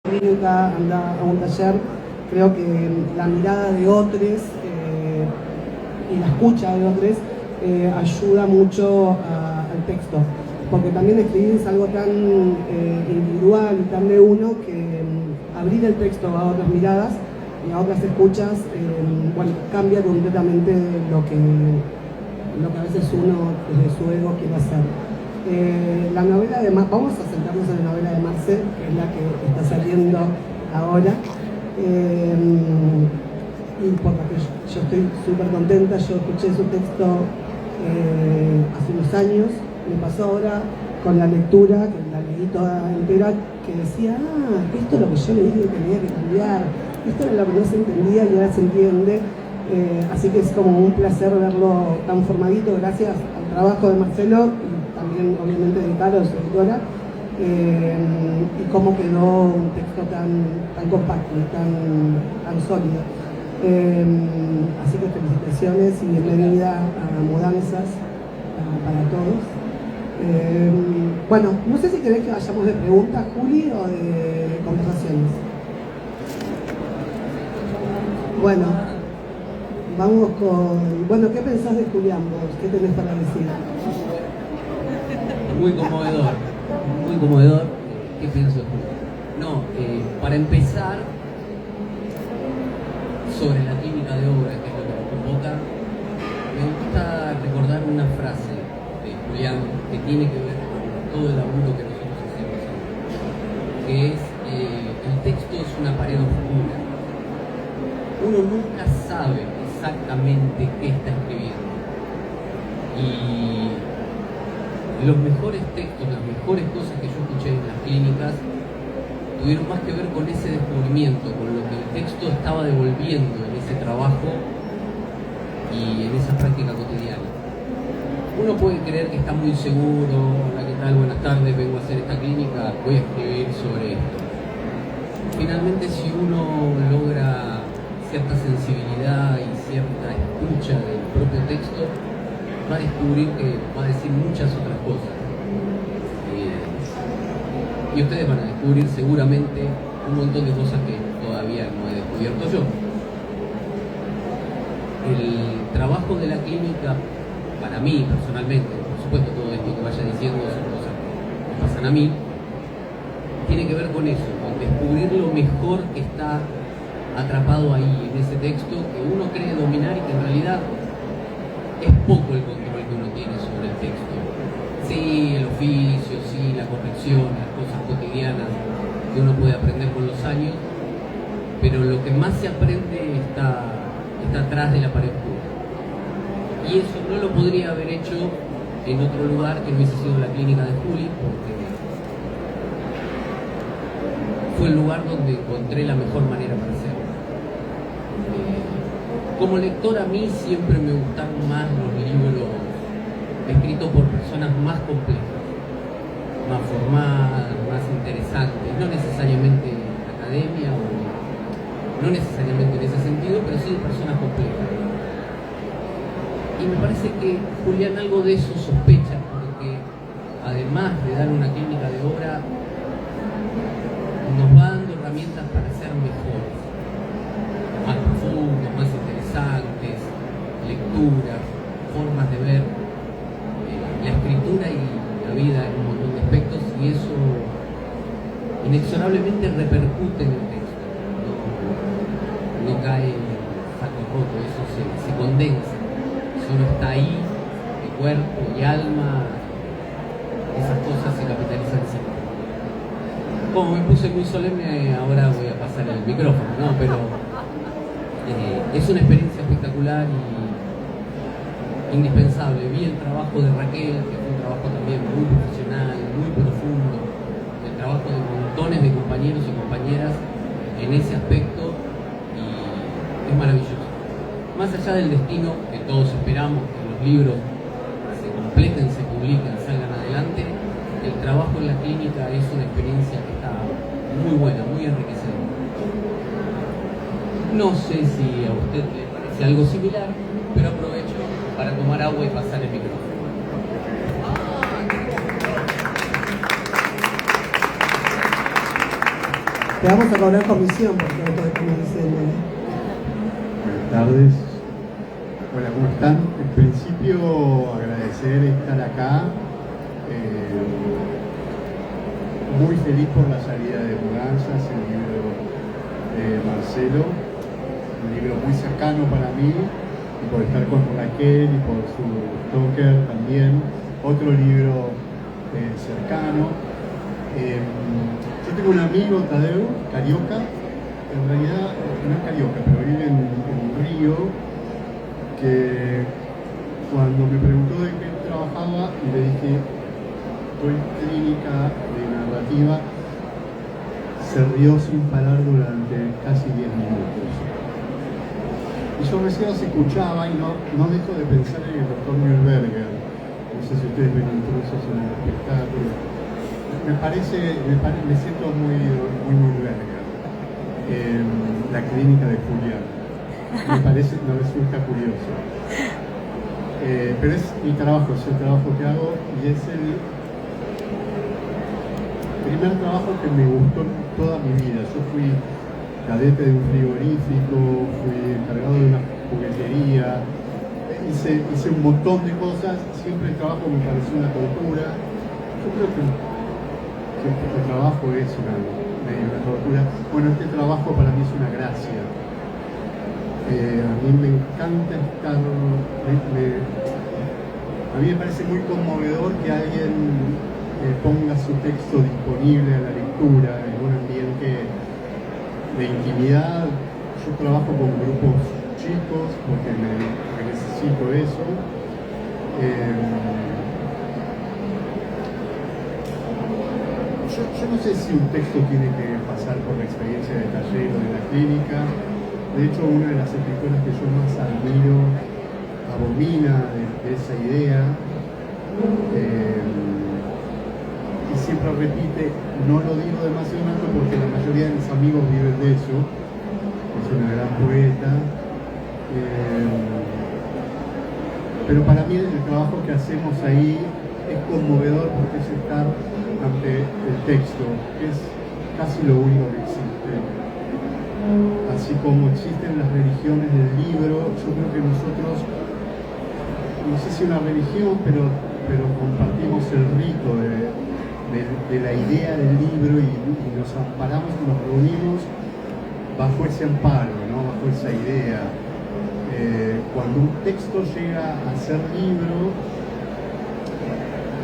clínica, anda a un taller. Creo que la mirada de otros y la escucha de otros ayuda mucho al texto, porque también escribir es algo tan individual y tan de uno que abrir el texto a otras miradas y a otras escuchas, bueno, cambia completamente lo que a veces uno desde su ego quiere hacer. La novela de vamos a centrarnos en la novela de Marcel, que es la que está saliendo ahora, y por la que yo estoy súper contenta. Yo escuché su texto hace unos años, me pasó ahora con la lectura, que la leí toda entera, que decía, esto es lo que yo leí que tenía que cambiar, esto era lo que no se entendía y ahora se entiende. Así que es como un placer verlo tan formadito gracias al trabajo de Marcelo y también obviamente de Caro, su editora, y cómo quedó un texto tan compacto y tan sólido. Así que felicitaciones y bienvenida a Mudanzas para todos. Bueno, no sé si querés que vayamos de preguntas, Juli, o de conversaciones. Bueno, vamos con... Bueno, ¿qué pensás de Julián vos? ¿Qué tenés para decir? Muy conmovedor, muy conmovedor. ¿Qué pienso de Julián? No, para empezar, sobre la clínica de obra, que es lo que me convoca, me gusta recordar una frase de Julián que tiene que ver con todo el laburo que nosotros hacemos, que es, el texto es una pared oscura. Uno nunca sabe exactamente qué está escribiendo. Y los mejores textos, las mejores cosas que yo escuché en las clínicas tuvieron más que ver con ese descubrimiento, con lo que el texto estaba devolviendo en ese trabajo y en esa práctica cotidiana. Uno puede creer que está muy seguro, hola, ¿qué tal? Buenas tardes, vengo a hacer esta clínica, voy a escribir sobre esto. Finalmente, si uno logra cierta sensibilidad y cierta escucha del propio texto, va a descubrir que va a decir muchas otras cosas. Y ustedes van a descubrir seguramente un montón de cosas que todavía no he descubierto yo. El trabajo de la clínica, para mí personalmente, por supuesto todo esto que vaya diciendo son cosas que me pasan a mí, tiene que ver con eso, con descubrir lo mejor que está atrapado ahí en ese texto que uno cree dominar y que en realidad es poco el control que uno tiene sobre el texto. Sí, el oficio, sí, la corrección, las cosas cotidianas que uno puede aprender con los años, pero lo que más se aprende está atrás de la pared oscura. Y eso no lo podría haber hecho en otro lugar que no hubiese sido la clínica de Juli, porque fue el lugar donde encontré la mejor manera para hacerlo. Como lector, a mí siempre me gustaron más los libros escritos por personas más complejas, más formadas, más interesantes, no necesariamente academia, no necesariamente en ese sentido, pero sí de personas complejas. Y me parece que Julián algo de eso sospecha, porque además de dar una clínica de obra, nos va dando herramientas para ser mejores, más profundos, más interesantes, lecturas, formas de ver la escritura y la vida en un montón de aspectos, y eso inexorablemente repercute en el texto, no cae saco roto, eso se condensa, solo está ahí, de cuerpo y alma, esas cosas se capitalizan siempre. Como me puse muy solemne, ahora voy a pasar el micrófono, ¿no? Pero es una experiencia espectacular y indispensable. Vi el trabajo de Raquel, que fue un trabajo también muy profesional, muy profundo, el trabajo de montones de compañeros y compañeras en ese aspecto, y es maravilloso. Más allá del destino que todos esperamos, que los libros se completen, se publiquen, salgan adelante, el trabajo en la clínica es una experiencia que está muy buena, muy enriquecedora. No sé si a usted le parece algo similar, pero aprovecho para tomar agua y pasar el micrófono. Te vamos a cobrar comisión por todo esto que estamos diciendo. Buenas tardes. Hola, ¿cómo están? En principio, agradecer estar acá. Muy feliz por la salida de Mudanzas, el libro de Marcelo, un libro muy cercano para mí, y por estar con Raquel y por su Stoker también, otro libro cercano. Yo tengo un amigo, Tadeu, carioca, en realidad no es carioca, pero vive en Río, que cuando me preguntó de qué trabajaba y le dije soy clínica de narrativa, se rió sin parar durante casi 10 minutos. Y yo recién los escuchaba y no dejo de pensar en el doctor Mühlberger. No sé si ustedes ven intrusos en el espectáculo. Me siento muy Mühlberger. La clínica de Julián. Me resulta curioso. Pero es mi trabajo, es el trabajo que hago y es el primer trabajo que me gustó toda mi vida. Yo fui cadete de un frigorífico, fui encargado de una juguetería, hice un montón de cosas, siempre el trabajo me pareció una tortura. Yo creo que el trabajo es una tortura. Bueno, este trabajo para mí es una gracia. A mí me encanta estar, a mí me parece muy conmovedor que alguien ponga su texto disponible a la lectura en un ambiente de intimidad. Yo trabajo con grupos chicos porque necesito eso. Yo no sé si un texto tiene que pasar por la experiencia de taller o de la clínica. De hecho, una de las escritoras que yo más admiro abomina de esa idea. Y siempre repite, no lo digo demasiado alto porque la mayoría de mis amigos viven de eso. Es una gran poeta. Pero para mí el trabajo que hacemos ahí es conmovedor porque es estar ante el texto, que es casi lo único que existe. Así como existen las religiones del libro, yo creo que nosotros, no sé si una religión, pero compartimos el rito de la idea del libro y nos amparamos, nos reunimos bajo ese amparo, ¿no? Bajo esa idea. Cuando un texto llega a ser libro,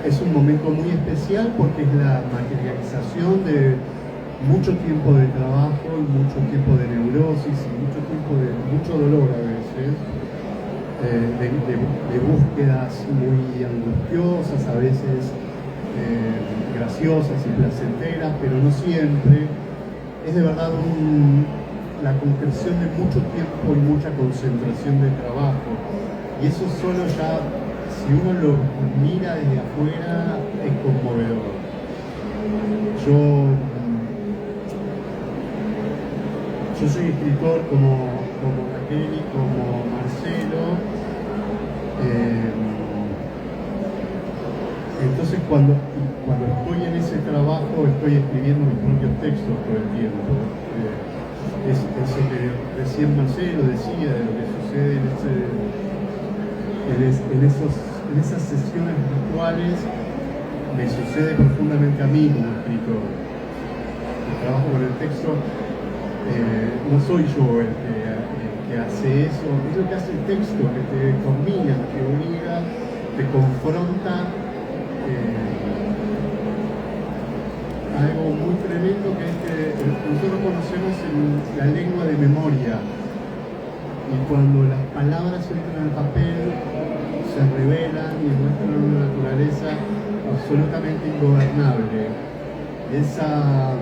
es un momento muy especial porque es la materialización de mucho tiempo de trabajo y mucho tiempo de neurosis y mucho tiempo de mucho dolor a veces, de búsquedas muy angustiosas, a veces graciosas y placenteras, pero no siempre. Es de verdad la concreción de mucho tiempo y mucha concentración de trabajo. Y eso solo ya, si uno lo mira desde afuera, es conmovedor. Yo soy escritor como Raquel y como Marcelo. Entonces cuando estoy en ese trabajo estoy escribiendo mis propios textos todo el tiempo. Eso que recién Marcelo decía de lo que sucede en esas sesiones virtuales, me sucede profundamente a mí como escritor. El trabajo con el texto, no soy yo el que hace eso, es lo que hace el texto, que te combina, te obliga, te confronta. Algo muy tremendo que es que nosotros conocemos la lengua de memoria, y cuando las palabras entran al papel se revelan y muestran una naturaleza absolutamente ingobernable. Esa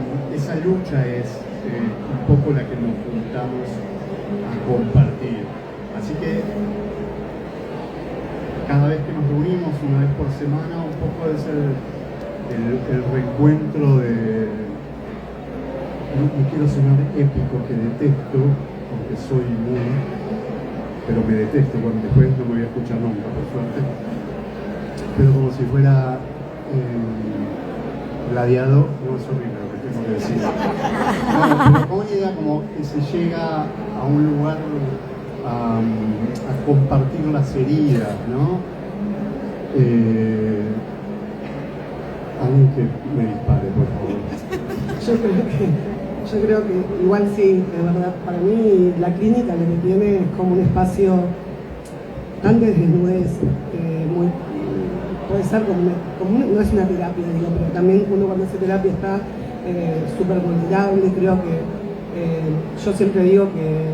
lucha es un poco la que nos juntamos a compartir. Así que cada vez que nos reunimos, una vez por semana, un poco es el reencuentro de... No quiero sonar épico, que detesto, porque soy muy... pero me detesto, cuando después no me voy a escuchar nunca, por suerte. Pero como si fuera gladiador, no es horrible. tengo que decir. Pero con una idea como que se llega a un lugar a compartir las heridas, ¿no? Alguien que me dispare, por favor. Yo creo que igual sí, de verdad, para mí la clínica lo que tiene es como un espacio tan de desnudez, puede ser no es una terapia, digo, pero también uno cuando hace terapia está súper vulnerable. Creo que yo siempre digo que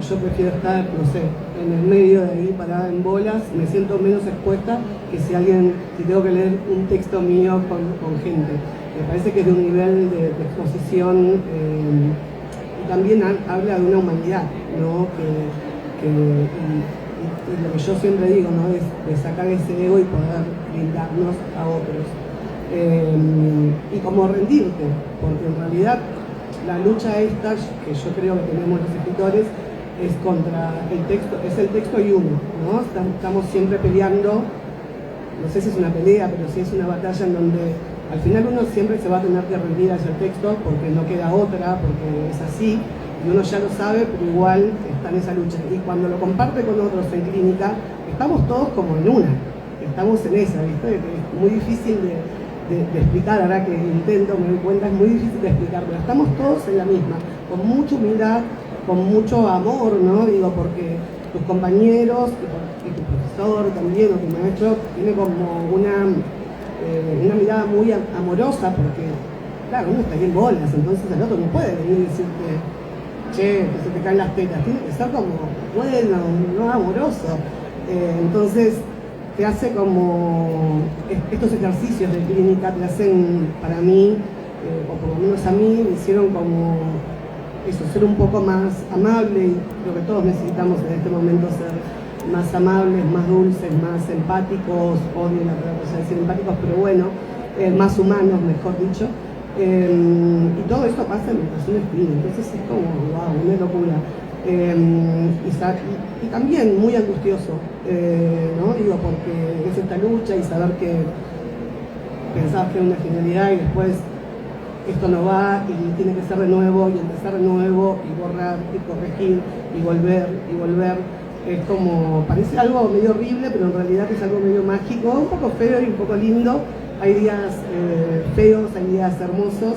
yo prefiero estar, no sé, en el medio de ahí parada en bolas, me siento menos expuesta que si tengo que leer un texto mío con gente. Me parece que es de un nivel de exposición y también habla de una humanidad, ¿no? Y lo que yo siempre digo, ¿no? Es de sacar ese ego y poder brindarnos a otros. Y como rendirte, porque en realidad la lucha esta, que yo creo que tenemos los escritores, es contra el texto, es el texto y uno, ¿no? Estamos siempre peleando, no sé si es una pelea, pero sí es una batalla en donde al final uno siempre se va a tener que rendir hacia el texto porque no queda otra, porque es así, y uno ya lo sabe, pero igual está en esa lucha. Y cuando lo comparte con otros en clínica, estamos todos como en una, estamos en esa, ¿viste? Es muy difícil de explicar, ahora que intento, me doy cuenta, es muy difícil de explicar, pero estamos todos en la misma, con mucha humildad, con mucho amor, ¿no? Digo, porque tus compañeros y tu profesor también, o tu maestro, tiene como una mirada muy amorosa, porque, claro, uno está ahí en bolas, entonces el otro no puede venir y decirte, che, que se te caen las tetas, tiene que ser como, bueno, no amoroso. Entonces, te hace como, estos ejercicios de clínica te hacen, para mí, o por lo menos a mí, me hicieron como eso, ser un poco más amable, y creo que todos necesitamos en este momento ser más amables, más dulces, más empáticos, odio la palabra decir empáticos, pero bueno, más humanos, mejor dicho. Y todo esto pasa mientras uno escribe, entonces es como, wow, una locura. Y también muy angustioso, ¿no? Digo, porque es esta lucha y saber que pensabas que era una genialidad y después esto no va y tiene que ser de nuevo y empezar de nuevo y borrar y corregir y volver. Es como, parece algo medio horrible, pero en realidad es algo medio mágico, un poco feo y un poco lindo. Hay días feos, hay días hermosos.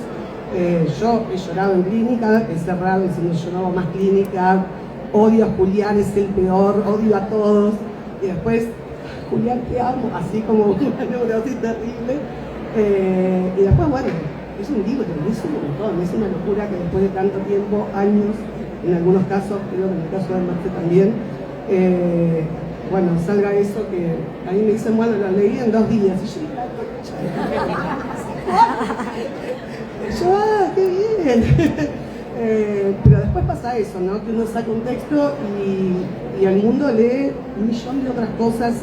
Yo he llorado en clínica, he cerrado y si no lloraba más clínica. Odio a Julián, es el peor, odio a todos. Y después, Julián, te amo, así como una neurosis terrible. Y después, bueno, es un libro, es un montón, es una locura que después de tanto tiempo, años, en algunos casos, creo que en el caso de Marce también, bueno, salga eso que a mí me dicen, bueno, lo leí en 2 días. Y yo dije, qué bien. Pero después pasa eso, ¿no? Que uno saca un texto y el mundo lee un millón de otras cosas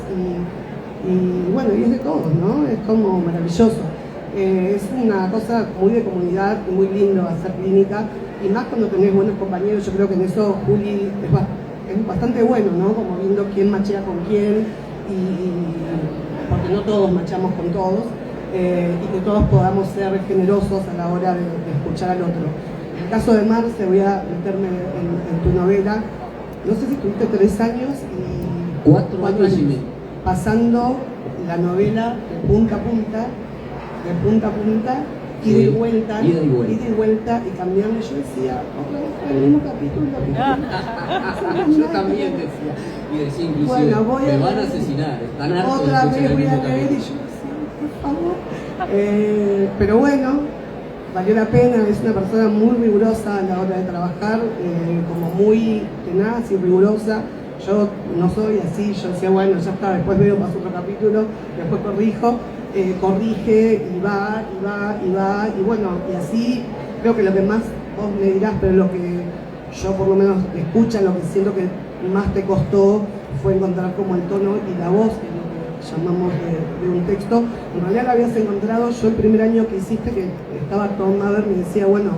y bueno, y es de todos, ¿no? Es como maravilloso. Es una cosa muy de comunidad, muy lindo hacer clínica, y más cuando tenés buenos compañeros. Yo creo que en eso Juli es bastante bueno, ¿no? Como viendo quién machea con quién, porque no todos machamos con todos, y que todos podamos ser generosos a la hora de escuchar al otro. En el caso de Marce, voy a meterme en tu novela, no sé si tuviste 3 años y 4 años y medio, pasando la novela de punta a punta, ida y vuelta, y cambiando. Yo decía, otra vez el mismo capítulo. Yo también decía, y decía inclusive, bueno, me van a asesinar, están hartos de otra escuchar vez el voy mismo a leer y capítulo. yo decía, por favor. Pero bueno, valió la pena. Es una persona muy rigurosa a la hora de trabajar, como muy tenaz y rigurosa. Yo no soy así, yo decía, bueno, ya está, después veo, paso otro capítulo, después corrijo. Corrige y va, y bueno, y así creo que lo que más vos me dirás, pero lo que yo por lo menos escucha, lo que siento que más te costó fue encontrar como el tono y la voz, que es lo que llamamos de un texto. En realidad la habías encontrado, yo el primer año que hiciste, que estaba Tom Mather, me decía, bueno,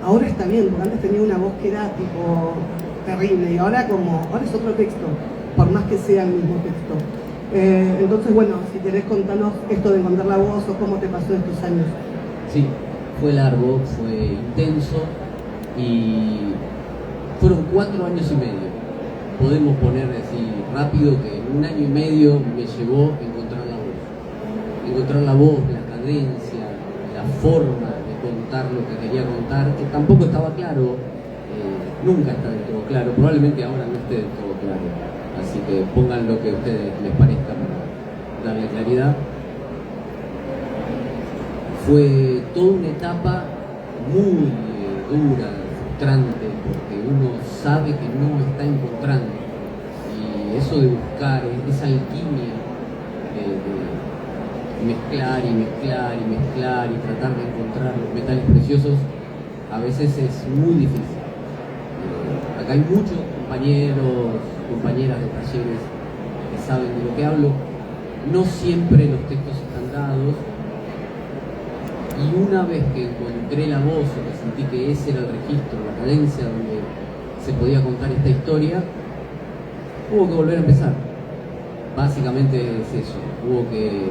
ahora está bien, porque antes tenía una voz que era tipo terrible, y ahora es otro texto, por más que sea el mismo texto. Entonces, bueno, si querés contarnos esto de encontrar la voz o cómo te pasó estos años. Sí, Fue largo, fue intenso y fueron 4 años y medio. Podemos poner así rápido que en 1 año y medio me llevó encontrar la voz. Encontrar la voz, la cadencia, la forma de contar lo que quería contar, que tampoco estaba claro, nunca está del todo claro, probablemente ahora no esté del todo claro. Así que pongan lo que a ustedes les parezca para darle claridad. Fue toda una etapa muy dura, frustrante, porque uno sabe que no está encontrando. Y eso de buscar, esa alquimia de mezclar y mezclar y mezclar y tratar de encontrar los metales preciosos, a veces es muy difícil. Acá hay muchos compañeras de talleres que saben de lo que hablo. No siempre los textos están dados. Y una vez que encontré la voz, o que sentí que ese era el registro, la cadencia donde se podía contar esta historia, hubo que volver a empezar. Básicamente es eso, hubo que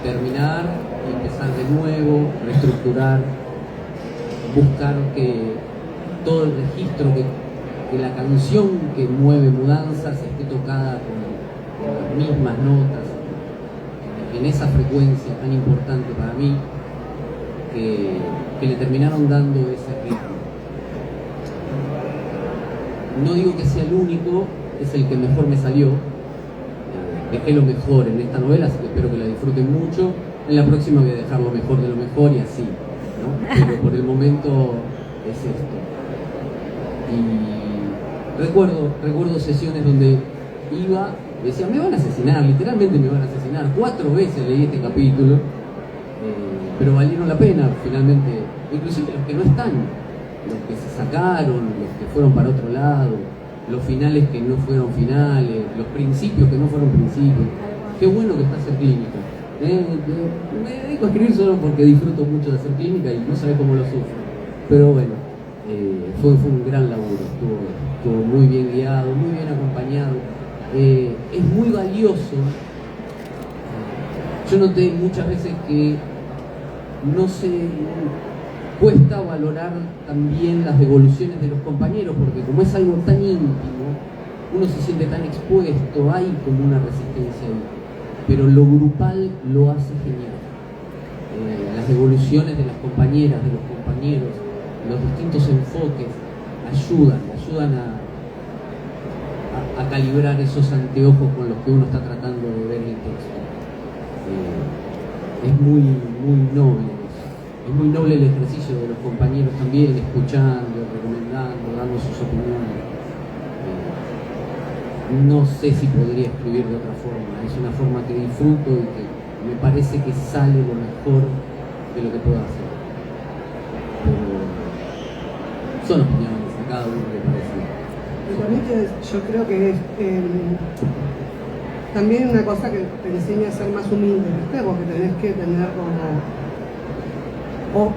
terminar y empezar de nuevo, reestructurar, buscar que todo el registro, que la canción que mueve Mudanzas esté tocada con las mismas notas, en esa frecuencia tan importante para mí, que le terminaron dando ese ritmo. No digo que sea el único, es el que mejor me salió. Dejé lo mejor en esta novela, así que espero que la disfruten mucho. En la próxima voy a dejar lo mejor de lo mejor y así, ¿no? Pero por el momento es esto. Y recuerdo sesiones donde iba, decía, me van a asesinar, literalmente me van a asesinar. 4 veces leí este capítulo. Pero valieron la pena finalmente, inclusive los que no están, los que se sacaron, los que fueron para otro lado, los finales que no fueron finales, los principios que no fueron principios. Qué bueno que está hacer clínica. Me dedico a escribir solo porque disfruto mucho de hacer clínica y no sabés cómo lo sufro. Pero bueno, fue un gran laburo, estuvo muy bien guiado, muy bien acompañado. Es muy valioso. Yo noté muchas veces que no se cuesta valorar también las devoluciones de los compañeros, porque como es algo tan íntimo, uno se siente tan expuesto, hay como una resistencia ahí, pero lo grupal lo hace genial. Las devoluciones de las compañeras, de los compañeros, los distintos enfoques ayudan a calibrar esos anteojos con los que uno está tratando de ver el texto. Es muy noble eso. Es muy noble el ejercicio de los compañeros también, escuchando, recomendando, dando sus opiniones. No sé si podría escribir de otra forma. Es una forma que disfruto y que me parece que sale lo mejor de lo que puedo hacer. Pero son opiniones, a cada uno le parece. Yo creo que es también una cosa que te enseña a ser más humilde, ¿viste? Porque tenés que tener como...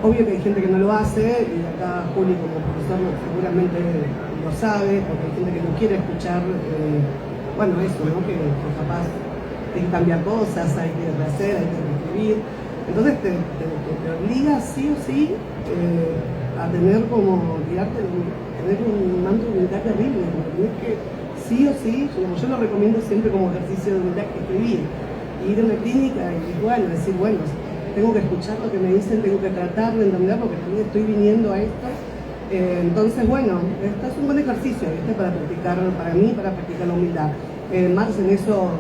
Obvio que hay gente que no lo hace, y acá Juli como profesor seguramente lo sabe, porque hay gente que no quiere escuchar, bueno, eso, ¿no? Que capaz hay que cambiar cosas, hay que rehacer, hay que reescribir. Entonces te obliga sí o sí a tener como, tener un manto de humildad terrible, como tenés que sí o sí, como yo lo recomiendo siempre como ejercicio de humildad, escribir, ir a una clínica y igual decir, bueno, tengo que escuchar lo que me dicen, tengo que tratar de entender porque también estoy viniendo a esto. Entonces, bueno, esto es un buen ejercicio, ¿viste? Para practicar, para mí, para practicar la humildad. Marce en eso,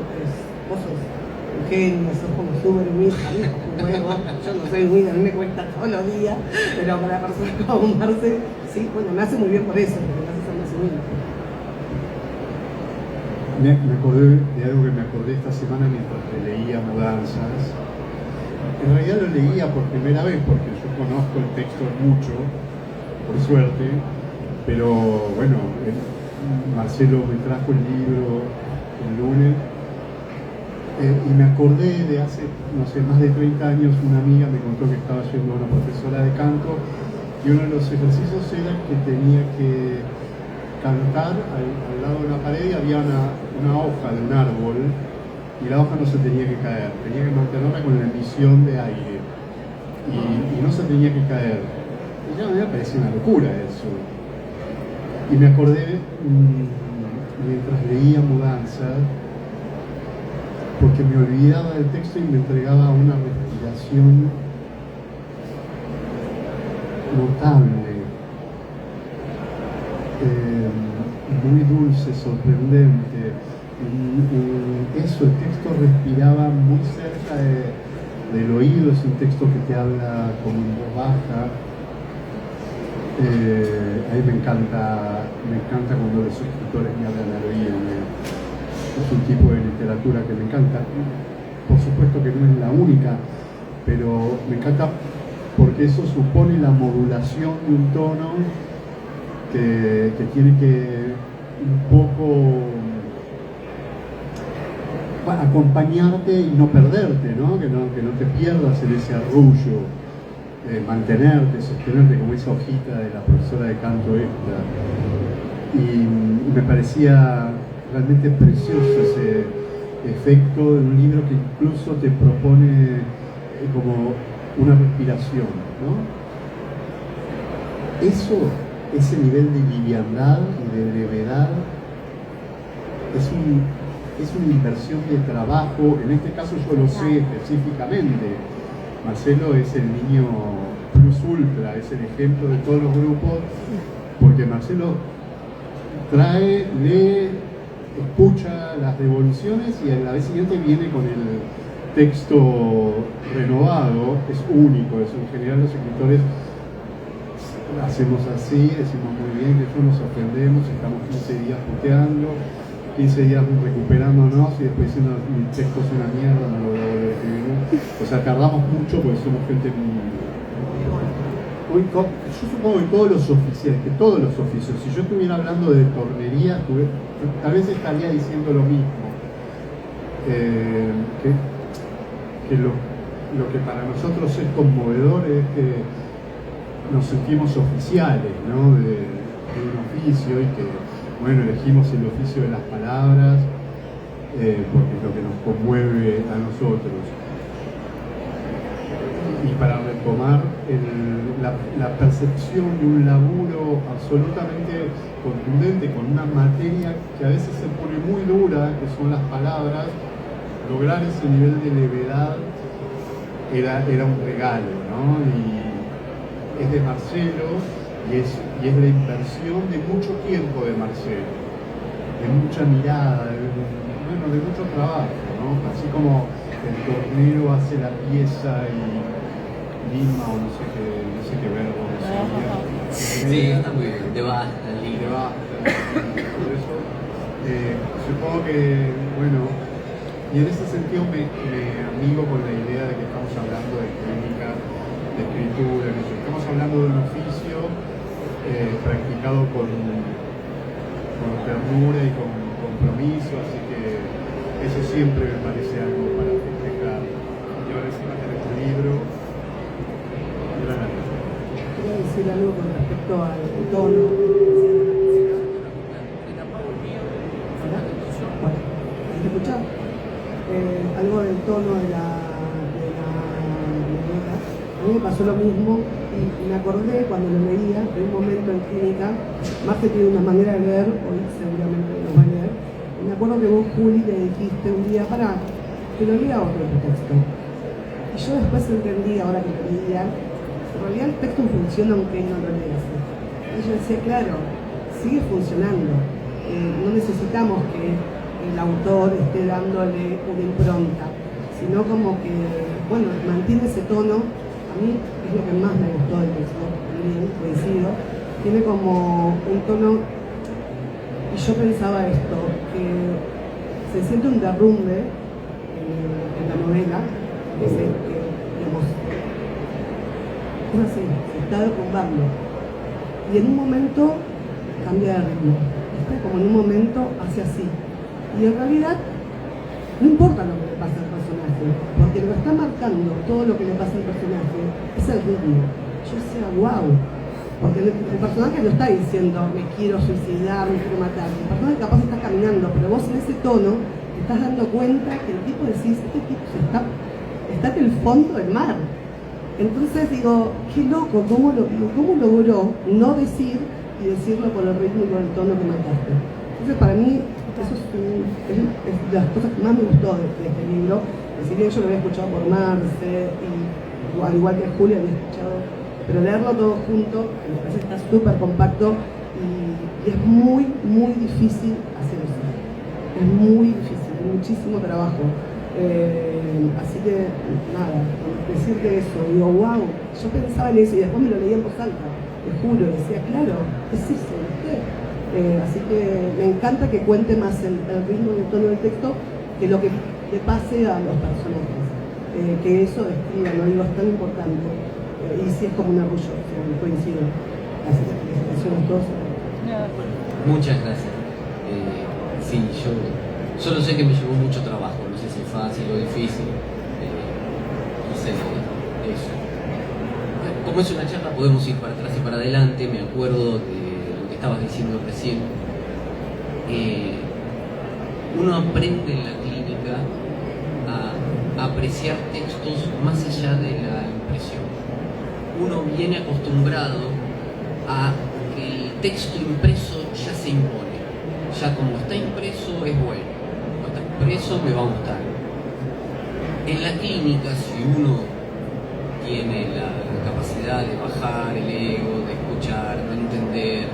vos sos un genio, sos como súper humilde, yo no soy humilde, a mí me cuesta todos los días, pero para personas como Marce, sí, bueno, me hace muy bien por eso, porque me hace ser más humilde. Me acordé de algo que me acordé esta semana mientras leía Mudanzas. En realidad lo leía por primera vez porque yo conozco el texto mucho, por suerte, pero bueno, Marcelo me trajo el libro el lunes y me acordé de hace, no sé, más de 30 años, una amiga me contó que estaba yendo a una profesora de canto y uno de los ejercicios era que tenía que cantar al lado de una pared y había una hoja de un árbol y la hoja no se tenía que caer, tenía que mantenerla con la emisión de aire. y no se tenía que caer. Y ya me parecía una locura eso. Y me acordé mientras leía Mudanza, porque me olvidaba del texto y me entregaba una respiración notable, muy dulce, sorprendente. Eso, el texto respiraba muy cerca del oído, es un texto que te habla como en voz baja. A mí me encanta cuando los escritores me hablan al oído. Es un tipo de literatura que me encanta. Por supuesto que no es la única, pero me encanta porque eso supone la modulación de un tono que tiene que un poco acompañarte y no perderte, ¿no? Que no te pierdas en ese arrullo, mantenerte, sostenerte como esa hojita de la profesora de canto esta. Y me parecía realmente precioso ese efecto de un libro que incluso te propone como una respiración, ¿no? Eso, ese nivel de liviandad y de brevedad es una inversión de trabajo. En este caso yo lo sé específicamente. Marcelo es el niño plus ultra, es el ejemplo de todos los grupos, porque Marcelo trae, lee, escucha las devoluciones y a la vez siguiente viene con el texto renovado. Es único, es en general los escritores hacemos así, decimos muy bien que nos ofendemos, estamos 15 días puteando, 15 días recuperándonos y después diciendo mi texto es una mierda, no lo voy a volver a escribir. O sea, tardamos mucho porque somos gente muy... Yo supongo que todos los oficios, si yo estuviera hablando de tornería, tal vez estaría diciendo lo mismo. Que lo que para nosotros es conmovedor es que nos sentimos oficiales, ¿no? de un oficio y que, bueno, elegimos el oficio de las palabras porque es lo que nos conmueve a nosotros. Y para retomar la percepción de un laburo absolutamente contundente con una materia que a veces se pone muy dura, que son las palabras, lograr ese nivel de levedad era un regalo, ¿no? Y es de Marcelo y es la inversión de mucho tiempo de Marcelo, de mucha mirada, de mucho trabajo, ¿no? Así como el tornero hace la pieza y lima o no sé qué verbo decía. Sí, está muy bien, de basta, de basta. Por eso, supongo que, bueno, y en ese sentido me amigo con la idea de que estamos hablando de técnica, de escritura, estamos hablando de un oficio practicado con ternura y con compromiso, así que eso siempre me parece algo para festejar. Y ahora encima tenemos un libro. Quería decir algo con respecto al tono. ¿Hola? Bueno, ¿me escuchás? Algo del tono de la novela. A mí me pasó lo mismo y me acordé cuando lo leía de un momento en clínica. Marce tiene una manera de leer, hoy seguramente lo va a leer. Y me acuerdo que vos, Juli, le dijiste un día, para que lo lea otro texto. Y yo después entendí, ahora que lo leía, en realidad el texto funciona aunque no lo leas. Y yo decía, claro, sigue funcionando. No necesitamos que el autor esté dándole una impronta, sino como que, bueno, mantiene ese tono. A mí es lo que más me gustó del texto, también coincido. Tiene como un tono, y yo pensaba esto, que se siente un derrumbe en la novela, que digamos, es así, se está derrumbando. Y en un momento cambia de ritmo, ¿viste? Como en un momento hace así. Y en realidad no importa lo que le pasa al personaje, porque lo está marcando todo lo que le pasa al personaje es el ritmo. Yo decía, wow, porque el personaje no está diciendo me quiero suicidar, me quiero matar. El personaje capaz está caminando, pero vos en ese tono te estás dando cuenta que el tipo decís, este tipo está en el fondo del mar. Entonces digo, qué loco, ¿cómo logró no decir y decirlo con el ritmo y con el tono que marcaste? Entonces para mí eso es de las cosas que más me gustó de este libro. Si bien yo lo había escuchado por Marce, y al igual que Julia había escuchado, pero leerlo todo junto, me parece que está súper compacto y es muy, muy difícil hacer eso. Es muy difícil, hay muchísimo trabajo. Así que nada, decirte eso, digo, wow, yo pensaba en eso y después me lo leía en voz alta, te juro, decía, claro, es eso, ¿viste? Así que me encanta que cuente más el ritmo y el tono del texto que lo que le pase a los personajes, que eso describa, no digo, es tan importante, y sí es como un orgullo, coincido. Así que felicitaciones a todos. Muchas gracias. Sí, yo solo sé que me llevó mucho trabajo, no sé si es fácil o difícil. Hice eso. Como es una charla, podemos ir para atrás y para adelante. Me acuerdo de lo que estabas diciendo recién. Uno aprende en la clínica a apreciar textos más allá de la impresión. Uno viene acostumbrado a que el texto impreso ya se impone. Ya como está impreso es bueno, como está impreso me va a gustar. En la clínica, si uno tiene la capacidad de bajar el ego, de escuchar, de entender,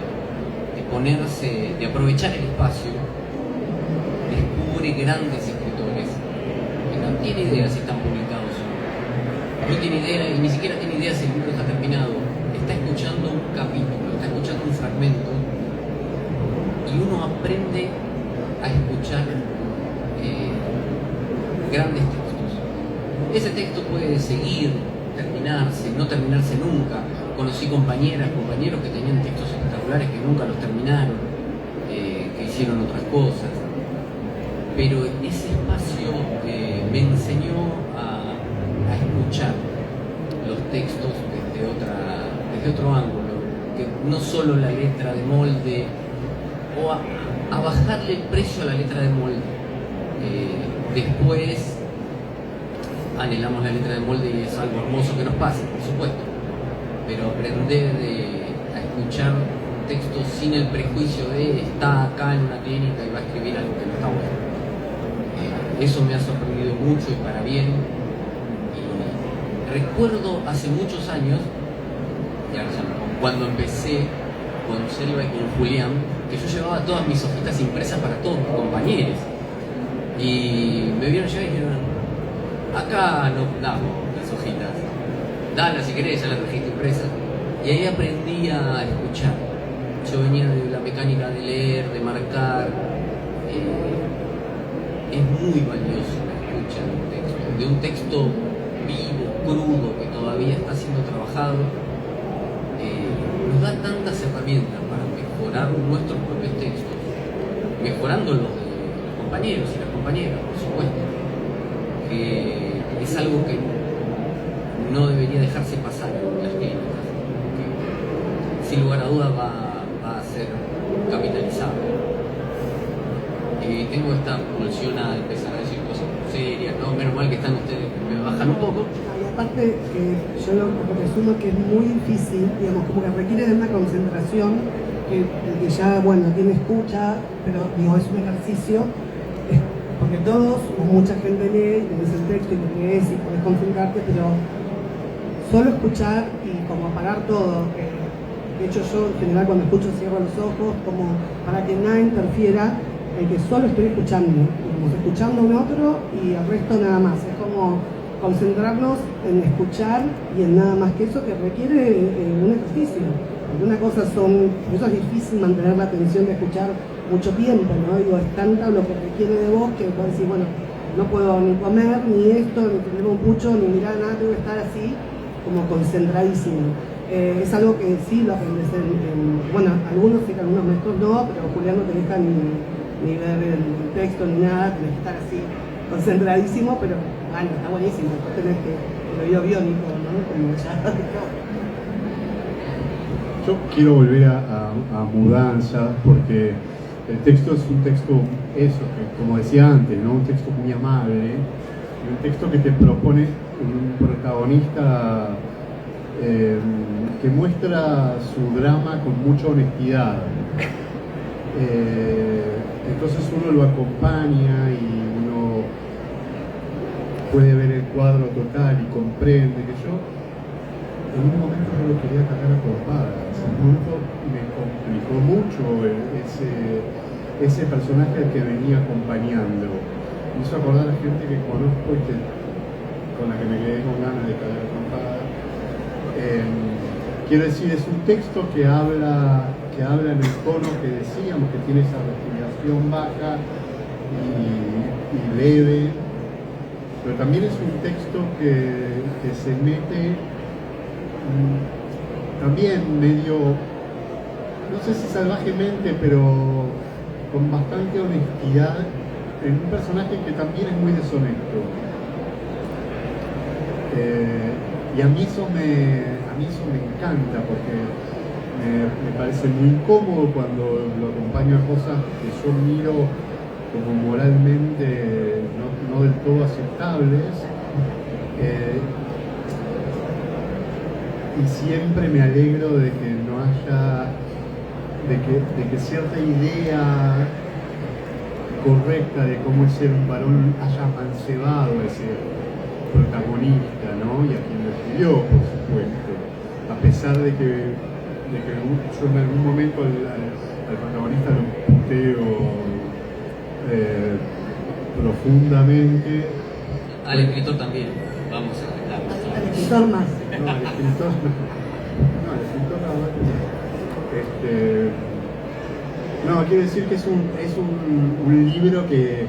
de ponerse, de aprovechar el espacio, descubre grandes escritores que no tiene idea si están publicados o no. No tiene idea y ni siquiera tiene idea si el libro está terminado. Está escuchando un capítulo, está escuchando un fragmento. Y uno aprende a escuchar grandes textos. Ese texto puede seguir, terminarse, no terminarse nunca. Conocí compañeros que tenían textos espectaculares que nunca los terminaron, que hicieron otras cosas. Pero ese espacio me enseñó a escuchar los textos desde otro ángulo, que no solo la letra de molde, o a bajarle el precio a la letra de molde. Después anhelamos la letra de molde y es algo hermoso que nos pase, por supuesto, pero aprender a escuchar textos sin el prejuicio de está acá en una clínica y va a escribir algo que no está bueno. Eso me ha sorprendido mucho y para bien. Y recuerdo hace muchos años, cuando empecé con Selva y con Julián, que yo llevaba todas mis hojitas impresas para todos mis compañeros. Y me vieron llegar y dijeron, acá no damos las hojitas, dala si querés, ya la trajiste impresa. Y ahí aprendí a escuchar. Yo venía de la mecánica de leer, de marcar. Es muy valioso la escucha de un texto vivo, crudo, que todavía está siendo trabajado. Nos da tantas herramientas para mejorar nuestros propios textos, mejorando los de los compañeros y las compañeras, por supuesto, que es algo que no debería dejarse pasar en las clínicas, que sin lugar a dudas va a ser capitalizable. Tengo esta pulsión a empezar a decir cosas serias, ¿no? Menos mal que están ustedes, que me bajan un poco. Y aparte, yo lo resumo que es muy difícil, digamos, como que requiere de una concentración que ya, bueno, tiene escucha, pero digo, es un ejercicio, porque todos, o mucha gente lee, y lees el texto y lo lees y puedes concentrarte, pero solo escuchar y como apagar todo. De hecho, yo en general cuando escucho cierro los ojos, como para que nada interfiera, que solo estoy escuchando, como escuchando a un otro y el resto nada más. Es como concentrarnos en escuchar y en nada más que eso, que requiere un ejercicio. Porque una cosa por eso es difícil mantener la atención de escuchar mucho tiempo, ¿no? Digo, es tanto lo que requiere de vos que puedes decir, bueno, no puedo ni comer, ni esto, ni tener un pucho, ni mirar nada, tengo que estar así, como concentradísimo. Es algo que sí lo aprendes bueno, algunos sí, algunos maestros no, pero Julián no te deja ni ver el texto ni nada, tenés que estar así concentradísimo, pero bueno, está buenísimo, después tenés que el oído biónico, ¿no? Como ya. Yo quiero volver a Mudanza, porque el texto es un texto, eso, que, como decía antes, ¿no? Un texto muy amable, y un texto que te propone un protagonista que muestra su drama con mucha honestidad. Entonces uno lo acompaña y uno puede ver el cuadro total y comprende que yo en un momento yo lo quería cagar a trompadas. En un momento me complicó mucho ese personaje al que venía acompañando. Me hizo acordar a gente que conozco y con la que me quedé con ganas de cagar a trompadas. Quiero decir, es un texto que habla en el tono que decíamos, que tiene esa respiración baja y leve, pero también es un texto que se mete también medio, no sé si salvajemente, pero con bastante honestidad en un personaje que también es muy deshonesto. Y a mí eso me encanta porque me parece muy incómodo cuando lo acompaño a cosas que yo miro como moralmente no del todo aceptables. Y siempre me alegro de que no haya, de que cierta idea correcta de cómo es ser un varón haya mancebado a ese protagonista, ¿no? Y a quien lo escribió, por supuesto. A pesar de que yo en algún momento al protagonista lo puteo profundamente. Al escritor también, vamos a explicarlo. Al escritor más. No, al escritor no, quiero decir que es un libro que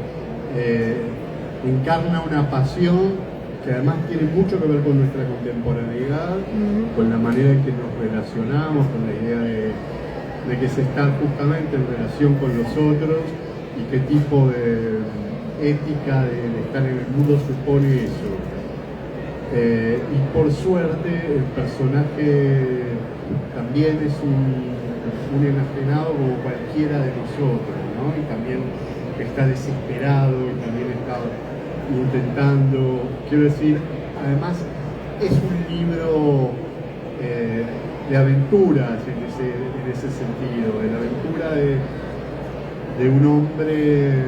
encarna una pasión que además tiene mucho que ver con nuestra contemporaneidad, con la manera en que nos relacionamos, con la idea de que se está justamente en relación con los otros y qué tipo de ética de estar en el mundo supone eso. Y por suerte el personaje también es un enajenado como cualquiera de nosotros, ¿no? Y también está desesperado y también está intentando, quiero decir, además es un libro de aventuras en ese sentido, de la aventura de un hombre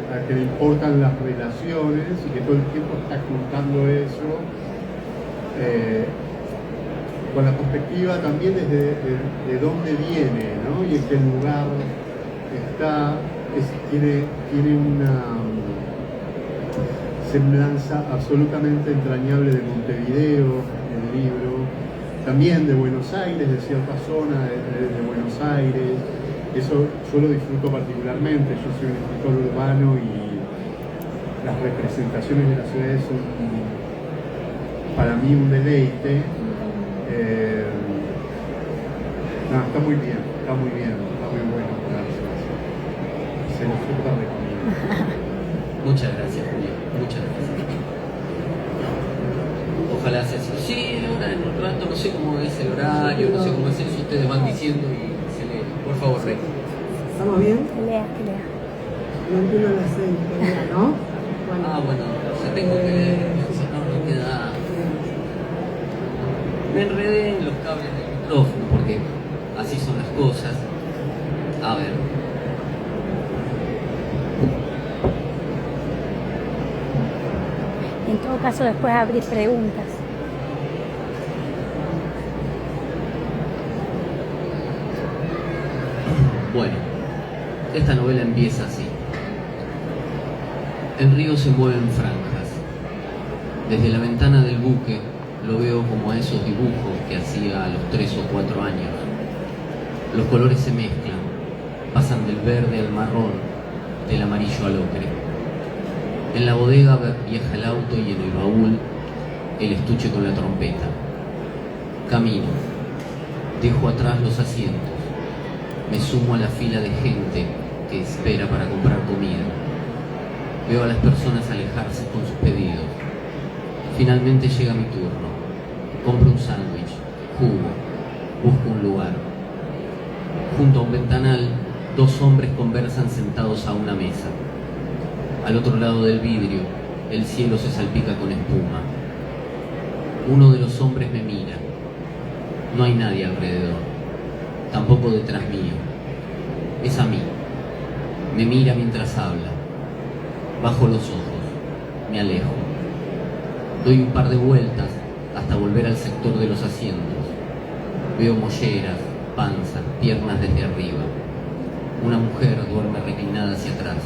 a que le importan las relaciones y que todo el tiempo está contando eso con la perspectiva también desde de dónde viene, ¿no? Y en qué lugar está, tiene una semblanza absolutamente entrañable de Montevideo, el libro, también de Buenos Aires, de cierta zona de Buenos Aires. Eso yo lo disfruto particularmente. Yo soy un escritor urbano y las representaciones de las ciudades son para mí un deleite. Está muy bien, está muy bueno. Gracias. Se lo súper recomiendo. Muchas gracias, Julio. Muchas gracias. Ojalá sea así. Sí, ahora en un rato, no sé cómo es el horario, no sé cómo es eso, ustedes van diciendo y se lee. Por favor, Rey. ¿Estamos bien? Que lea. No entiendo la serie, ¿no? Bueno. Bueno, ya tengo que leer, si no, no queda. Me enredé en los cables del micrófono porque así son las cosas. A ver. En todo caso, después abrir preguntas. Bueno, esta novela empieza así. El río se mueve en franjas. Desde la ventana del buque lo veo como a esos dibujos que hacía a los 3 o 4 años. Los colores se mezclan, pasan del verde al marrón, del amarillo al ocre. En la bodega viaja el auto y en el baúl el estuche con la trompeta. Camino, dejo atrás los asientos, me sumo a la fila de gente que espera para comprar comida. Veo a las personas alejarse con sus pedidos. Finalmente llega mi turno. Compro un sándwich, jugo, busco un lugar. Junto a un ventanal, 2 hombres conversan sentados a una mesa. Al otro lado del vidrio, el cielo se salpica con espuma. Uno de los hombres me mira, No hay nadie alrededor, tampoco detrás mío. Es a mí. Me mira mientras habla. Bajo los ojos, me alejo. Doy un par de vueltas hasta volver al sector de los asientos. Veo molleras, panza, piernas desde arriba. Una mujer duerme reclinada hacia atrás.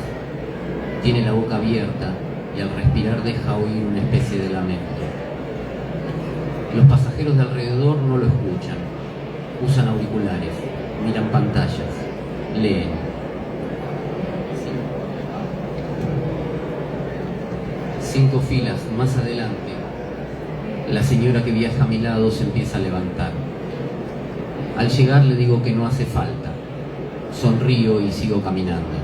Tiene la boca abierta y al respirar deja oír una especie de lamento. Los pasajeros de alrededor no lo escuchan. Usan auriculares, miran pantallas, leen. Cinco filas más adelante, la señora que viaja a mi lado se empieza a levantar. Al llegar le digo que no hace falta. Sonrío y sigo caminando.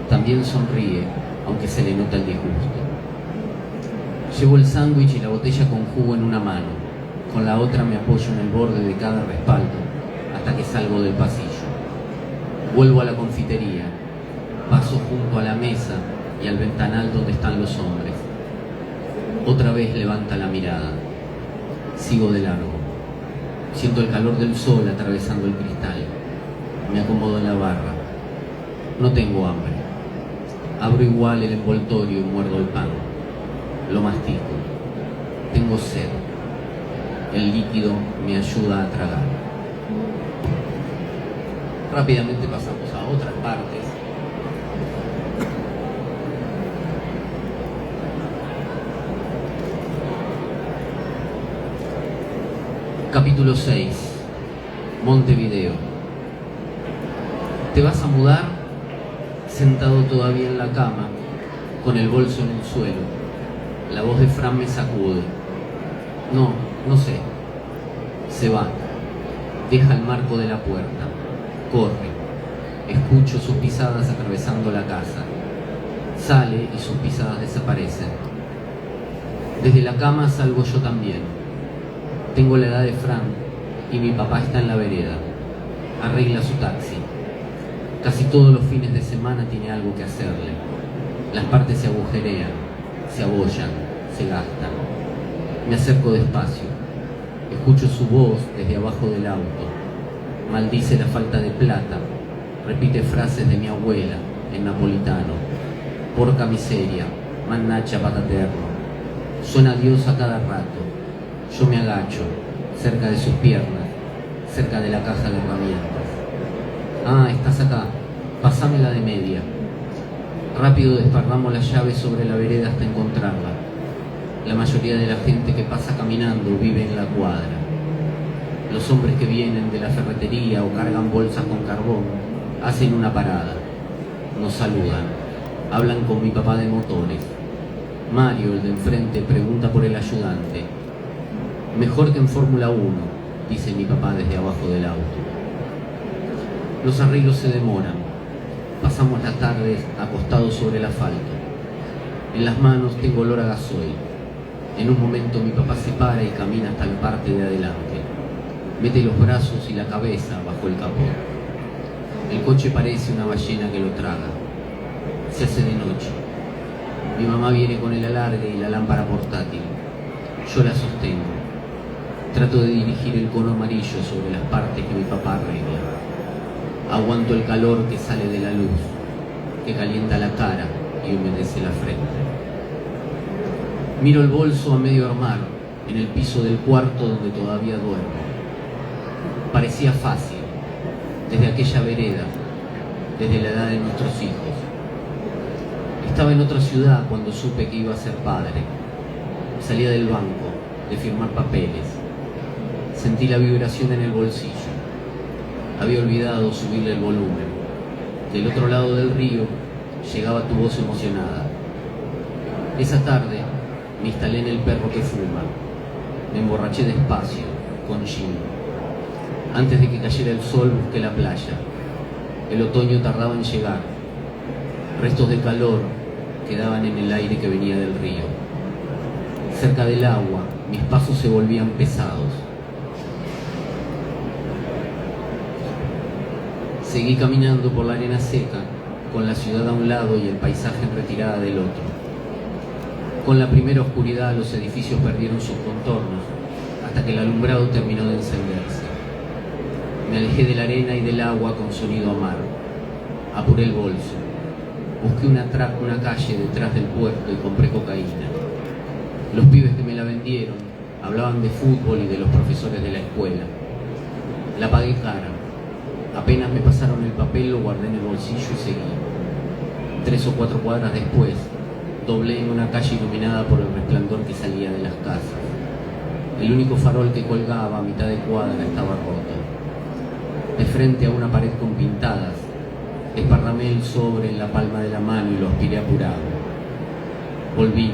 También sonríe, aunque se le nota el disgusto. Llevo el sándwich y la botella con jugo en una mano. Con la otra me apoyo en el borde de cada respaldo hasta que salgo del pasillo. Vuelvo a la confitería. Paso junto a la mesa y al ventanal donde están los hombres. Otra vez levanta la mirada. Sigo de largo. Siento el calor del sol atravesando el cristal. Me acomodo en la barra. No tengo hambre. Abro igual el envoltorio y muerdo el pan. Lo mastico. Tengo sed. El líquido me ayuda a tragar. Rápidamente pasamos a otras partes. Capítulo 6. Montevideo. ¿Te vas a mudar? Sentado todavía en la cama, con el bolso en el suelo. La voz de Fran me sacude. No sé. Se va. Deja el marco de la puerta. Corre. Escucho sus pisadas atravesando la casa. Sale y sus pisadas desaparecen. Desde la cama salgo yo también. Tengo la edad de Fran y mi papá está en la vereda. Arregla su taxi. Casi todos los fines de semana tiene algo que hacerle. Las partes se agujerean, se abollan, se gastan. Me acerco despacio. Escucho su voz desde abajo del auto. Maldice la falta de plata. Repite frases de mi abuela en napolitano. Porca miseria, mannacha pataterno. Suena a Dios a cada rato. Yo me agacho, cerca de sus piernas, cerca de la caja de herramientas. Ah, estás acá. Pasame la de media. Rápido desparramos las llaves sobre la vereda hasta encontrarla. La mayoría de la gente que pasa caminando vive en la cuadra. Los hombres que vienen de la ferretería o cargan bolsas con carbón hacen una parada. Nos saludan. Hablan con mi papá de motores. Mario, el de enfrente, pregunta por el ayudante. Mejor que en Fórmula 1, dice mi papá desde abajo del auto. Los arreglos se demoran. Pasamos las tardes acostados sobre el asfalto. En las manos tengo olor a gasoil. En un momento mi papá se para y camina hasta la parte de adelante. Mete los brazos y la cabeza bajo el capó. El coche parece una ballena que lo traga. Se hace de noche. Mi mamá viene con el alargue y la lámpara portátil. Yo la sostengo. Trato de dirigir el cono amarillo sobre las partes que mi papá arregla. Aguanto el calor que sale de la luz, que calienta la cara y humedece la frente. Miro el bolso a medio armar en el piso del cuarto donde todavía duermo. Parecía fácil, desde aquella vereda, desde la edad de nuestros hijos. Estaba en otra ciudad cuando supe que iba a ser padre. Salía del banco, de firmar papeles. Sentí la vibración en el bolsillo. Había olvidado subirle el volumen. Del otro lado del río llegaba tu voz emocionada. Esa tarde me instalé en el perro que fuma. Me emborraché despacio, con gin. Antes de que cayera el sol busqué la playa. El otoño tardaba en llegar. Restos de calor quedaban en el aire que venía del río. Cerca del agua, mis pasos se volvían pesados. Seguí caminando por la arena seca, con la ciudad a un lado y el paisaje en retirada del otro. Con la primera oscuridad los edificios perdieron sus contornos, hasta que el alumbrado terminó de encenderse. Me alejé de la arena y del agua con sonido amargo. Apuré el bolso. Busqué una calle detrás del puerto y compré cocaína. Los pibes que me la vendieron hablaban de fútbol y de los profesores de la escuela. La pagué cara. Apenas me pasaron el papel, lo guardé en el bolsillo y seguí. 3 o 4 cuadras después, doblé en una calle iluminada por el resplandor que salía de las casas. El único farol que colgaba a mitad de cuadra estaba roto. De frente a una pared con pintadas, desparramé el sobre en la palma de la mano y lo aspiré apurado. Volví,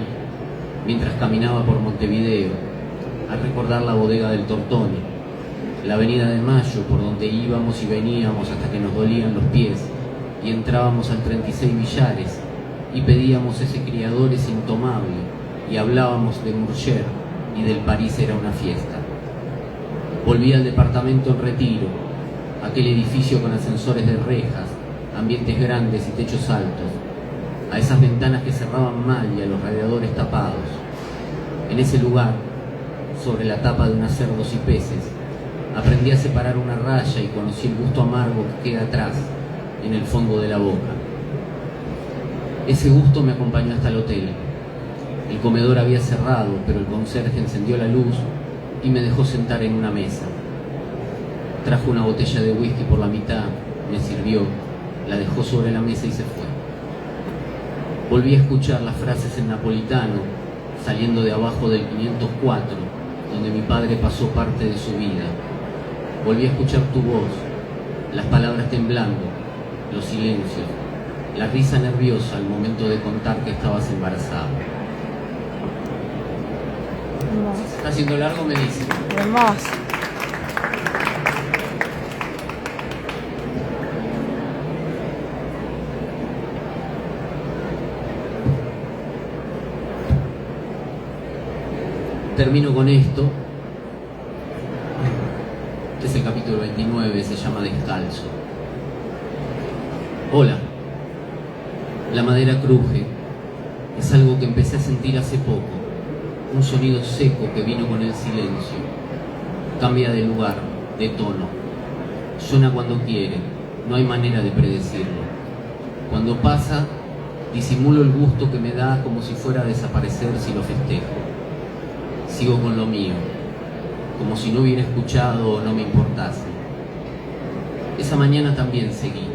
mientras caminaba por Montevideo, a recordar la bodega del Tortoni, la avenida de Mayo, por donde íbamos y veníamos hasta que nos dolían los pies, y entrábamos al 36 Villares, y pedíamos ese Criadores intomable, y hablábamos de Murger y del París era una fiesta. Volví al departamento en Retiro, aquel edificio con ascensores de rejas, ambientes grandes y techos altos, a esas ventanas que cerraban mal y a los radiadores tapados. En ese lugar, sobre la tapa de unas cerdos y peces, aprendí a separar una raya y conocí el gusto amargo que queda atrás, en el fondo de la boca. Ese gusto me acompañó hasta el hotel. El comedor había cerrado, pero el conserje encendió la luz y me dejó sentar en una mesa. Trajo una botella de whisky por la mitad, me sirvió, la dejó sobre la mesa y se fue. Volví a escuchar las frases en napolitano, saliendo de abajo del 504, donde mi padre pasó parte de su vida. Volví a escuchar tu voz, las palabras temblando, los silencios, la risa nerviosa al momento de contar que estabas embarazado. Hermoso. ¿Está haciendo largo? Me dice. Hermoso. Termino con esto. Este es el capítulo 29, se llama Descalzo. Hola. La madera cruje. Es algo que empecé a sentir hace poco. Un sonido seco que vino con el silencio. Cambia de lugar, de tono. Suena cuando quiere. No hay manera de predecirlo. Cuando pasa, disimulo el gusto que me da como si fuera a desaparecer si lo festejo. Sigo con lo mío, como si no hubiera escuchado o no me importase. Esa mañana también seguí.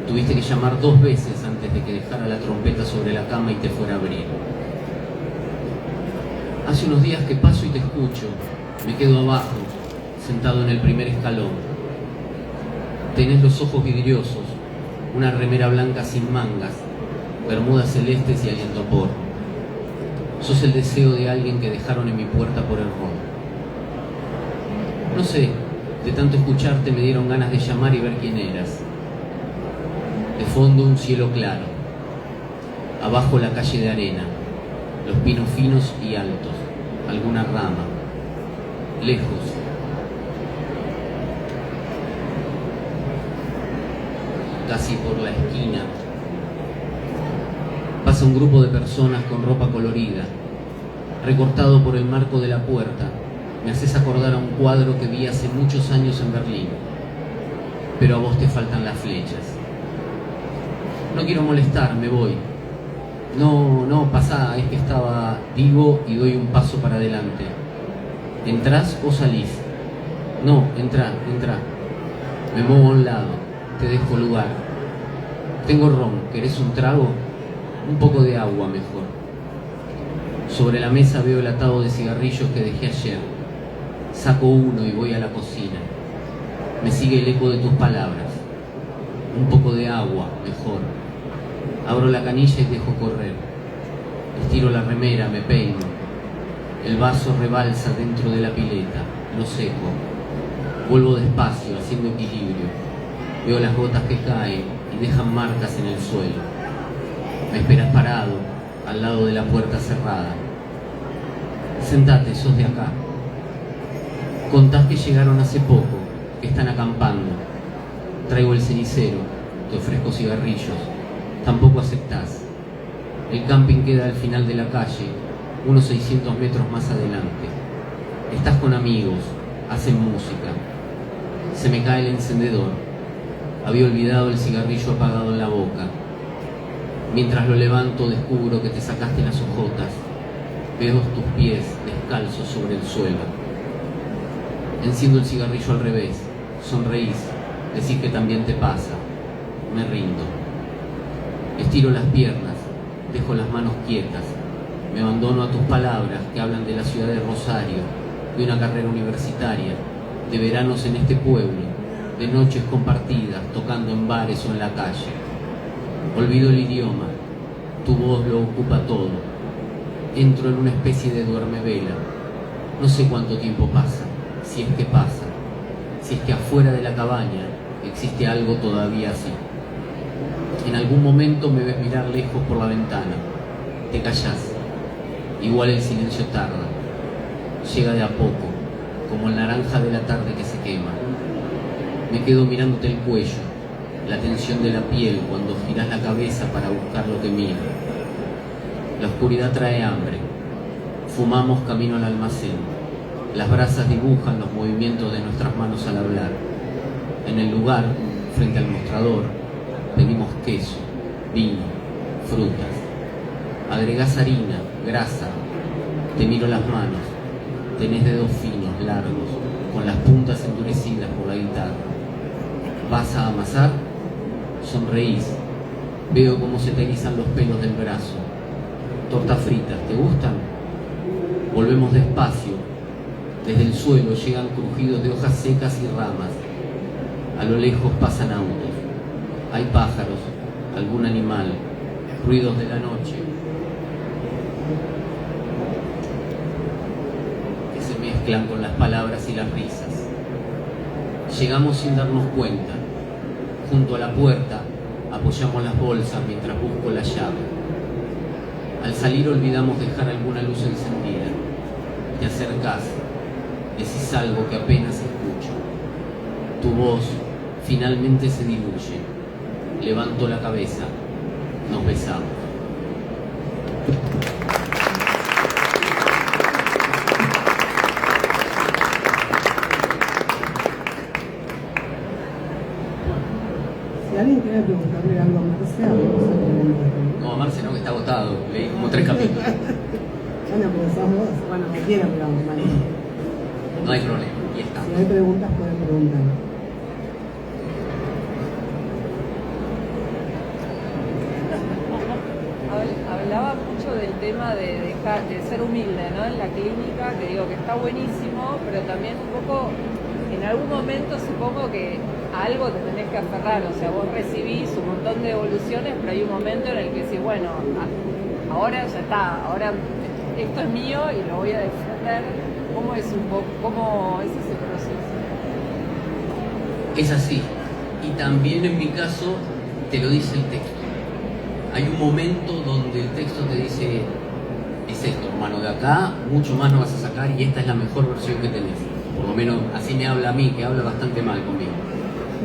Tuviste que llamar 2 veces antes de que dejara la trompeta sobre la cama y te fuera a abrir. Hace unos días que paso y te escucho, me quedo abajo, sentado en el primer escalón. Tenés los ojos vidriosos, una remera blanca sin mangas, bermudas celestes y aliento porro. Sos el deseo de alguien que dejaron en mi puerta por error. No sé, de tanto escucharte me dieron ganas de llamar y ver quién eras. De fondo un cielo claro. Abajo la calle de arena, los pinos finos y altos, alguna rama. Lejos. Casi por la esquina. Pasa un grupo de personas con ropa colorida. Recortado por el marco de la puerta, me haces acordar a un cuadro que vi hace muchos años en Berlín. Pero a vos te faltan las flechas. No quiero molestar, me voy. No, pasá, es que estaba, digo y doy un paso para adelante. ¿Entrás o salís? No, entrá. Me muevo a un lado, te dejo lugar. Tengo ron, ¿querés un trago? Un poco de agua mejor. Sobre la mesa veo el atado de cigarrillos que dejé ayer. Saco uno y voy a la cocina. Me sigue el eco de tus palabras. Un poco de agua, mejor. Abro la canilla y dejo correr. Estiro la remera, me peino. El vaso rebalsa dentro de la pileta. Lo seco. Vuelvo despacio, haciendo equilibrio. Veo las gotas que caen y dejan marcas en el suelo. Me esperas parado, al lado de la puerta cerrada. Sentate, sos de acá. Contás que llegaron hace poco, que están acampando. Traigo el cenicero, te ofrezco cigarrillos. Tampoco aceptás. El camping queda al final de la calle, unos 600 metros más adelante. Estás con amigos, hacen música. Se me cae el encendedor. Había olvidado el cigarrillo apagado en la boca. Mientras lo levanto, descubro que te sacaste las ojotas. Veo tus pies descalzos sobre el suelo. Enciendo el cigarrillo al revés. Sonreís. Decís que también te pasa. Me rindo. Estiro las piernas. Dejo las manos quietas. Me abandono a tus palabras que hablan de la ciudad de Rosario, de una carrera universitaria, de veranos en este pueblo, de noches compartidas, tocando en bares o en la calle. Olvido el idioma. Tu voz lo ocupa todo. Entro en una especie de duermevela. No sé cuánto tiempo pasa, si es que pasa, si es que afuera de la cabaña existe algo todavía así. En algún momento me ves mirar lejos por la ventana. Te callás. Igual el silencio tarda. Llega de a poco, como el naranja de la tarde que se quema. Me quedo mirándote el cuello, la tensión de la piel cuando giras la cabeza para buscar lo que miro. La oscuridad trae hambre. Fumamos camino al almacén. Las brasas dibujan los movimientos de nuestras manos al hablar. En el lugar, frente al mostrador, pedimos queso, vino, frutas. Agregás harina, grasa. Te miro las manos. Tenés dedos finos, largos, con las puntas endurecidas por la guitarra. ¿Vas a amasar? Sonreís. Veo cómo se te erizan los pelos del brazo. Tortas fritas, ¿te gustan? Volvemos despacio. Desde el suelo llegan crujidos de hojas secas y ramas. A lo lejos pasan autos. Hay pájaros, algún animal, ruidos de la noche que se mezclan con las palabras y las risas. Llegamos sin darnos cuenta. Junto a la puerta apoyamos las bolsas mientras busco la llave. Al salir olvidamos dejar alguna luz encendida. Te acercás, decís algo que apenas escucho. Tu voz finalmente se diluye. Levanto la cabeza. Nos besamos. Si alguien quiere preguntarle algo a Marce, vamos a preguntarle. No, Marce no, que está agotado. Leí como 3 capítulos. Bueno, pero sos vos. Bueno, cualquiera, pero vale. No hay problema. Y está. Si hay preguntas, pueden preguntar. Hablaba mucho del tema de dejar de ser humilde, ¿no? En la clínica, que digo que está buenísimo, pero también un poco, en algún momento supongo que a algo te tenés que aferrar, o sea, vos recibís un montón de evoluciones, pero hay un momento en el que decís, bueno, ahora ya está, ahora esto es mío y lo voy a defender. ¿Cómo es un poco, cómo es ese proceso? Es así. Y también en mi caso te lo dice el texto. Hay un momento donde el texto te dice, es esto, hermano, de acá mucho más no vas a sacar y esta es la mejor versión que tenés. Por lo menos así me habla a mí, que habla bastante mal conmigo.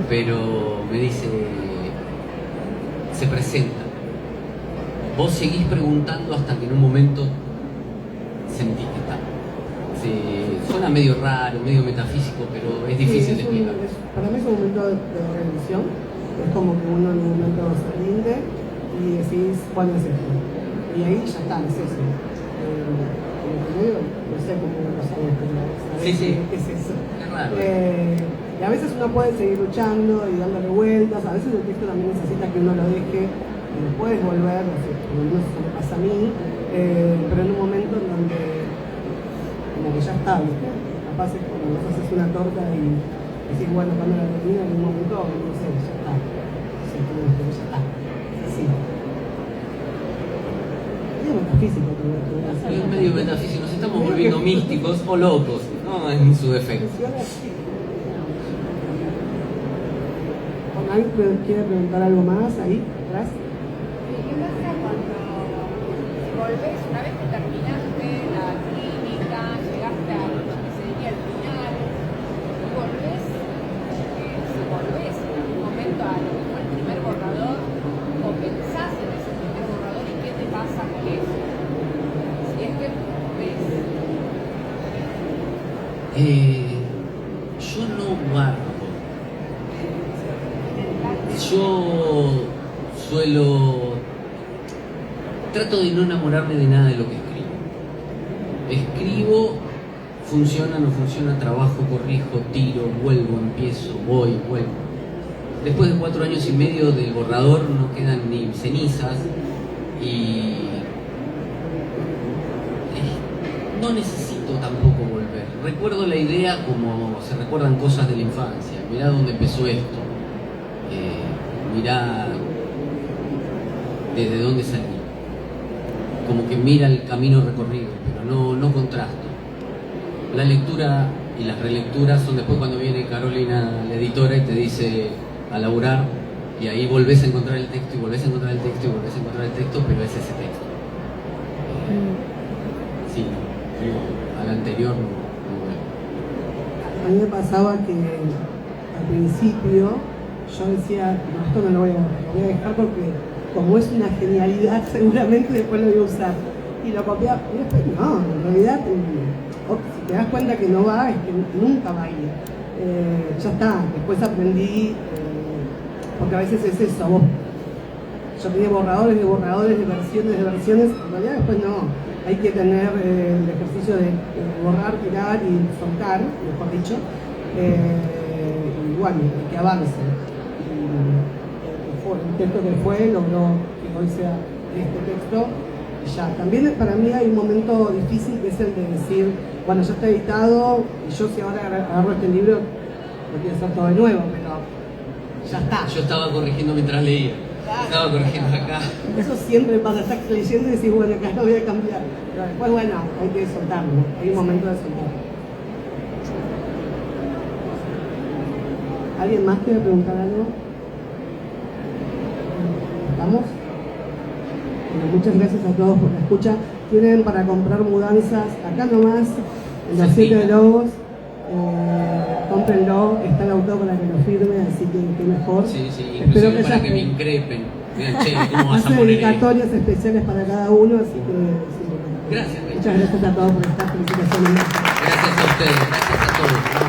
Pero me dice, se presenta. Vos seguís preguntando hasta que en un momento sentís que está. Suena medio raro, medio metafísico, pero es difícil de explicar. Para mí es un momento de rendición. Es como que uno en un momento se rinde y decís, ¿cuál es esto? Y ahí ya está, es eso. No sé cómo lo sabes, pero sabés qué es eso. Es raro. Y a veces uno puede seguir luchando y dándole vueltas, a veces el texto también necesita que uno lo deje y lo puedes volver, no sé, por lo menos eso me pasa a mí, pero en un momento en donde como que ya está, ¿viste? Capaz es cuando vos haces una torta y decís, bueno, cuando la termina en un momento, no sé, ya está. No sé, pero ya está. Sí. Es metafísico todo esto. Es medio metafísico, nos estamos volviendo místicos o locos, ¿no? En su defecto. ¿Alguien quiere preguntar algo más ahí atrás? ¿Qué pasa cuando volvés, una vez que terminaste la clínica, llegaste a lo que sería el final, y volvés, si volvés en algún momento a lo que fue el primer borrador, o pensás en ese primer borrador y qué te pasa con eso? Si es que ves. Yo no guardo. Yo trato de no enamorarme de nada de lo que escribo. Escribo, funciona, no funciona, trabajo, corrijo, tiro, vuelvo, empiezo, voy, vuelvo. Después de 4 años y medio del borrador no quedan ni cenizas y no necesito tampoco volver. Recuerdo la idea como se recuerdan cosas de la infancia. Mirá dónde empezó esto. Mirá desde dónde salí. Como que mira el camino recorrido, pero no contrasto. La lectura y las relecturas son después cuando viene Carolina, la editora, y te dice a laburar, y ahí volvés a encontrar el texto, y volvés a encontrar el texto, y volvés a encontrar el texto, pero es ese texto. Sí, al anterior no vuelvo. A mí me pasaba que al principio yo decía, no, esto no lo voy a dejar porque como es una genialidad seguramente después lo voy a usar. Y lo copiaba, y después no, en realidad si te das cuenta que no va, es que nunca va a ir. Ya está, después aprendí, porque a veces es eso, yo tenía borradores, de versiones, en realidad después no, hay que tener el ejercicio de borrar, tirar y soltar, mejor dicho, y bueno, que avance. El texto que fue logró que hoy sea este texto. Ya, también para mí hay un momento difícil que es el de decir, bueno, ya está editado y yo si ahora agarro este libro lo quiero hacer todo de nuevo, pero ya está. Yo estaba corrigiendo mientras leía. Estaba corrigiendo acá. Eso siempre pasa, estás leyendo y decís, bueno, acá lo voy a cambiar. Pero después, bueno, hay que soltarlo, hay un momento de soltarlo. ¿Alguien más quiere preguntar algo? ¿Estamos? Bueno, muchas gracias a todos por la escucha. Tienen para comprar mudanzas acá nomás, en los 7 Lobos. Cómprenlo, está el autor para que lo firme, así que mejor. Sí, espero inclusive para que me increpen. Digan, che, ¿cómo vas a hace poner dedicatorias especiales para cada uno, así que sí, Gracias, muchas gracias a todos por esta felicitación. Gracias a ustedes, gracias a todos.